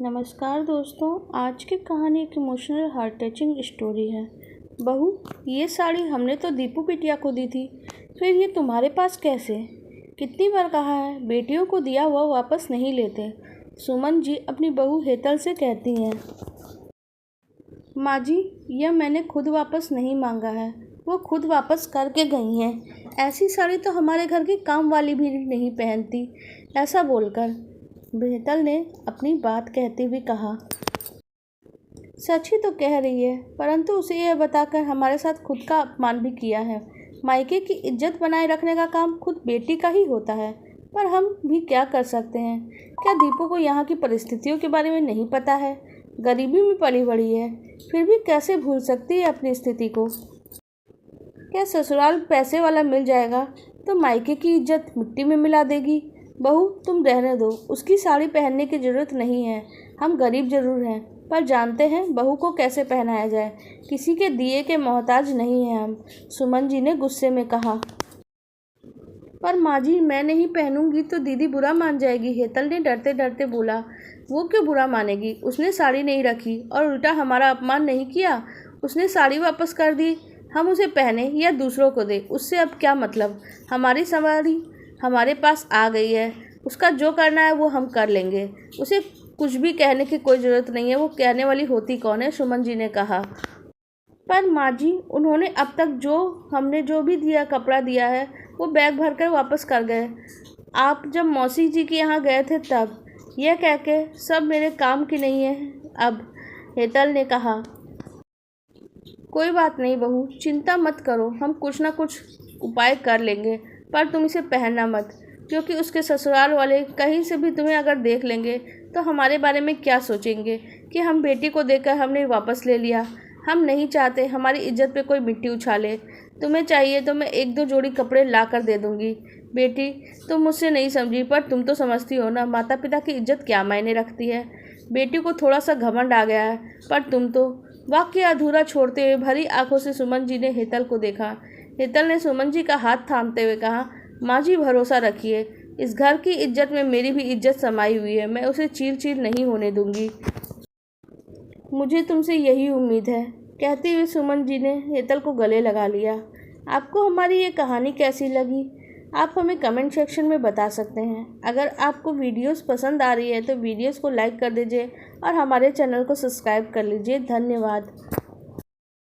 नमस्कार दोस्तों, आज की कहानी एक इमोशनल हार्ट टचिंग स्टोरी है। बहू, ये साड़ी हमने तो दीपू बिटिया को दी थी, फिर ये तुम्हारे पास कैसे? कितनी बार कहा है, बेटियों को दिया हुआ वापस नहीं लेते। सुमन जी अपनी बहू हेतल से कहती हैं। माँ जी, यह मैंने खुद वापस नहीं मांगा है, वो खुद वापस करके गई हैं। ऐसी साड़ी तो हमारे घर की काम वाली भी नहीं पहनती। ऐसा बोलकर हेतल ने अपनी बात कहते हुए कहा। सच ही तो कह रही है, परंतु उसे यह बताकर हमारे साथ खुद का अपमान भी किया है। मायके की इज्जत बनाए रखने का काम खुद बेटी का ही होता है, पर हम भी क्या कर सकते हैं? क्या दीपू को यहाँ की परिस्थितियों के बारे में नहीं पता है? गरीबी में पली बड़ी है, फिर भी कैसे भूल सकती है अपनी स्थिति को? क्या ससुराल पैसे वाला मिल जाएगा तो मायके की इज्जत मिट्टी में मिला देगी? बहू, तुम रहने दो, उसकी साड़ी पहनने की ज़रूरत नहीं है। हम गरीब ज़रूर हैं, पर जानते हैं बहू को कैसे पहनाया जाए। किसी के दिए के मोहताज नहीं हैं हम, सुमन जी ने गुस्से में कहा। पर माँ जी, मैं नहीं पहनूंगी तो दीदी बुरा मान जाएगी, हेतल ने डरते डरते बोला। वो क्यों बुरा मानेगी? उसने साड़ी नहीं रखी और उल्टा हमारा अपमान नहीं किया। उसने साड़ी वापस कर दी, हम उसे पहने या दूसरों को दे, उससे अब क्या मतलब? हमारी साड़ी हमारे पास आ गई है, उसका जो करना है वो हम कर लेंगे। उसे कुछ भी कहने की कोई ज़रूरत नहीं है, वो कहने वाली होती कौन है? सुमन जी ने कहा। पर माँ जी, उन्होंने अब तक हमने जो भी दिया, कपड़ा दिया है, वो बैग भर कर वापस कर गए। आप जब मौसी जी के यहाँ गए थे तब, यह कह के सब मेरे काम की नहीं है अब, हेतल ने कहा। कोई बात नहीं बहू, चिंता मत करो, हम कुछ ना कुछ उपाय कर लेंगे, पर तुम इसे पहनना मत, क्योंकि उसके ससुराल वाले कहीं से भी तुम्हें अगर देख लेंगे तो हमारे बारे में क्या सोचेंगे कि हम बेटी को देकर हमने वापस ले लिया। हम नहीं चाहते हमारी इज्जत पे कोई मिट्टी उछाले। तुम्हें चाहिए तो मैं एक दो जोड़ी कपड़े ला कर दे दूँगी। बेटी, तुम मुझसे नहीं समझी, पर तुम तो समझती हो ना, माता पिता की इज्जत क्या मायने रखती है। बेटी को थोड़ा सा घमंड आ गया है, पर तुम तो। वाक्य अधूरा छोड़ते हुए भरी आंखों से सुमन जी ने हेतल को देखा। हेतल ने सुमन जी का हाथ थामते हुए कहा, माँ जी, भरोसा रखिए, इस घर की इज्जत में मेरी भी इज्जत समाई हुई है, मैं उसे चीर चीर नहीं होने दूंगी। मुझे तुमसे यही उम्मीद है। कहते हुए सुमन जी ने हेतल को गले लगा लिया। आपको हमारी ये कहानी कैसी लगी? आप हमें कमेंट सेक्शन में बता सकते हैं। अगर आपको वीडियोस पसंद आ रही है तो वीडियोस को लाइक कर दीजिए और हमारे चैनल को सब्सक्राइब कर लीजिए। धन्यवाद।